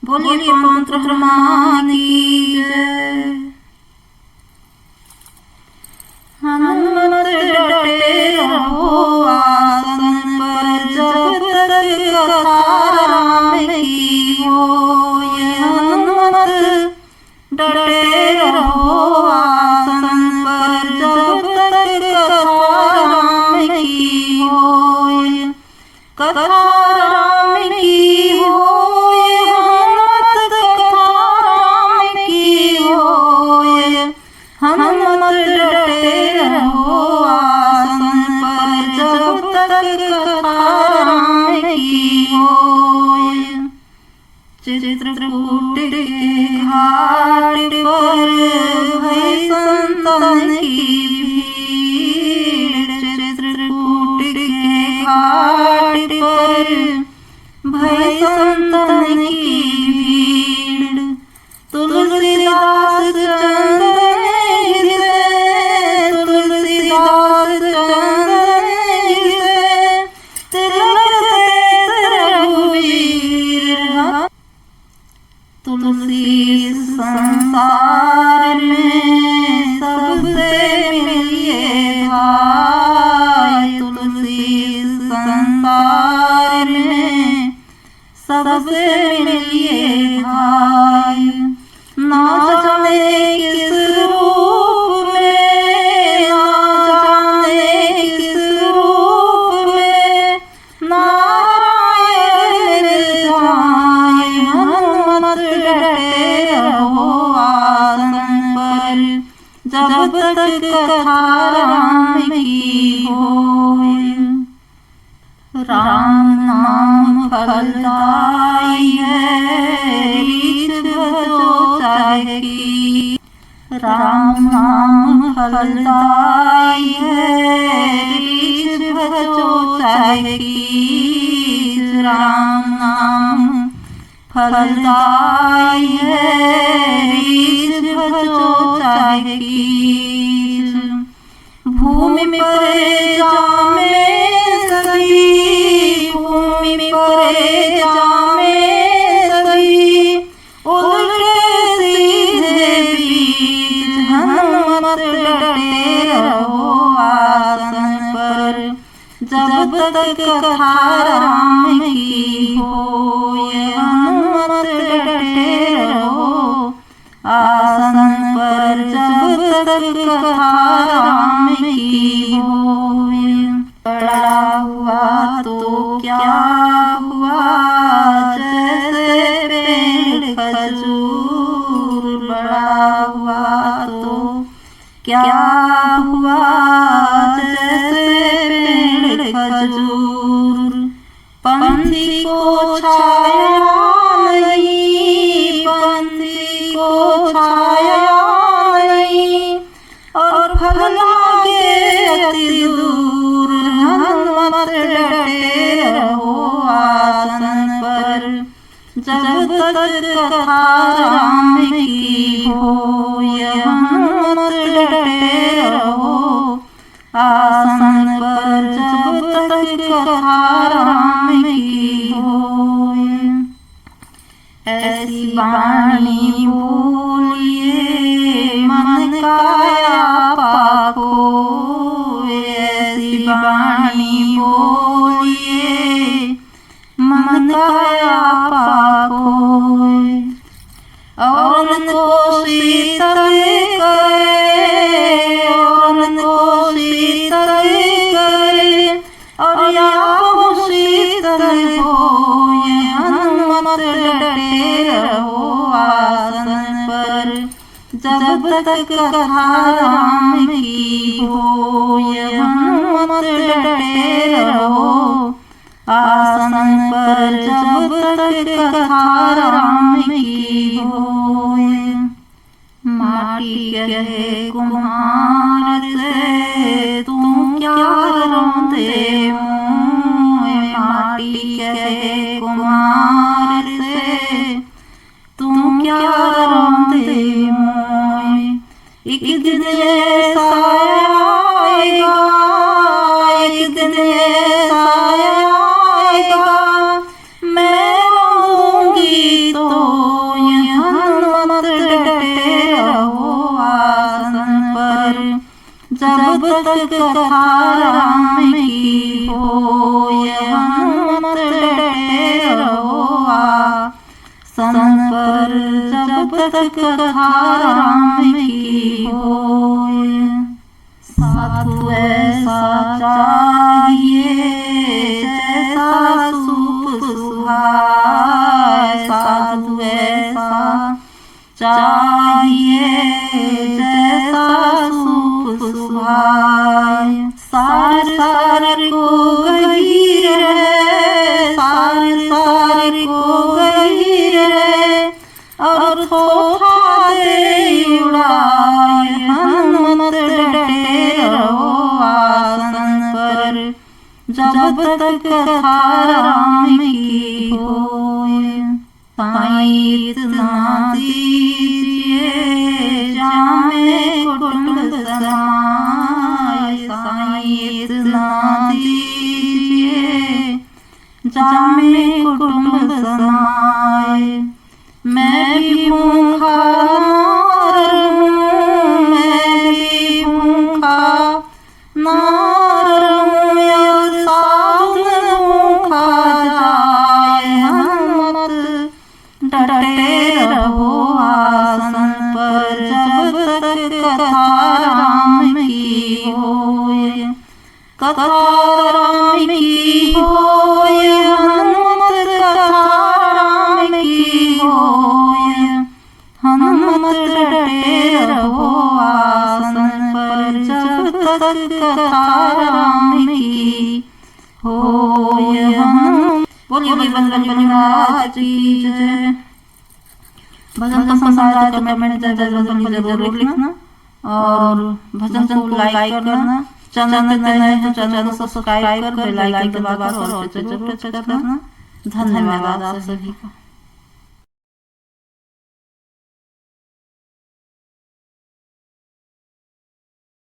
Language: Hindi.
बोलिए पवन पुत्र हनुमान की जय। हनुमत डटे रहो आसन पर, जब तक कथा राम की होय। हनुमत डटे रहो आसन पर, जब तक कथा राम की होय। कथा राम की होय, हनुमत कथा राम की होय। हनुमत डटे रहो आसन पर, जब तक कथा राम की होय। चित्रकूट के घाट पर भई संतन की भीड़। चित्रकूट के घाट पर भई संतन की भीड़। तुलसीदास चंदन हृदय, तुलसीदास चंदन हृदय, तिलक तेज रघुवीर। तुलसी संसार में सबसे मिलिए भाई। तुलसी संसार में सबसे मिलिए भाई। ना जाने किस रूप में, ना जाने किस रूप में नारायण जाए। हनुमत डटे रहो आसन पर, जब तक कथा राम की होय। राम नाम फलदाई है, रीछ बजो चाहे की। राम नाम फलदाई है, रीछ बजो चाहे की। राम नाम फलदाई है, रीछ बजो चाहे की। भूमि पर जामे सभी, भूमि पर जामे सभी, उल्टे सीधे बीच। हनुमत डटे रहो आसन पर, जब तक कथा राम की होय। हनुमत डटे रहो आसन पर, जब तक कथा राम की होय। बड़ा हुआ तो क्या हुआ, जैसे पेड़ खजूर। बड़ा हुआ तो क्या हुआ, जैसे पेड़ खजूर। पंछी को छाया नहीं, पंछी को छाया नहीं, और फल लागे अति दूर। हनुमत डटे रहो आसन पर, जब तक कथा राम की होय। हनुमत डटे रहो आसन पर, जब तक कथा राम की होय। ऐसी वाणी बोलिए मन काया पाको। ऐसी वाणी बोलिए मन काया पाको। और को शीतल करे, और को शीतल करे, और आप शीतल होय। हनुमत डटे रहो आसन पर, जब तक कथा राम की होय। हनुमत डटे रहो आसन पर, जब तक कथा राम की होय। माटी कहे कुम्हार से, तू क्या रौंदे मुँह। माटी कहे कुम्हार से, तू क्या रौंदे मुँह। एक दिन ऐसा आएगा, एक दिन ऐसा आएगा, मैं रौंदूंगी तो तक कथा राम की होय, हनुमत डटे रहो आसन पर, जब तक कथा राम की होय। साधु ऐसा चाहिए जैसा सूप सुहाए, साधु ऐसा चाहिए जैसा सूप सुहाए। सार सार को गहीर है, सार सार को गहीर है, और थोथा दे उड़ाए, हनुमत डटे रहो आसन पर, जब तक कथा राम की होय। साईं इतना दीजिए जामे कुटुंब समाए, साईं इतना दीजिए जामे कुटुंब समाए। मैं भी भूखा नार हूँ, मैं भी भूखा नार हूँ, यह साधु भूखा जाए, हनुमत डटे रहो आसन पर, जब तक कथा राम की होय। कथा राम की होय, हनुमत कथा राम की होय, हनुमत डटे रहो आसन पर, जब तक कथा राम की होय। बोलिए बजरंग बली महाराज की जय। भजन पसंद आया तो कमेंट जय जरूर लिखना, और भजन को लाइक करना। चैनल पे नए हैं तो चैनल को सब्सक्राइब कर बेल आइकन दबाकर और जरूर टच करना। धन्यवाद आप सभी का।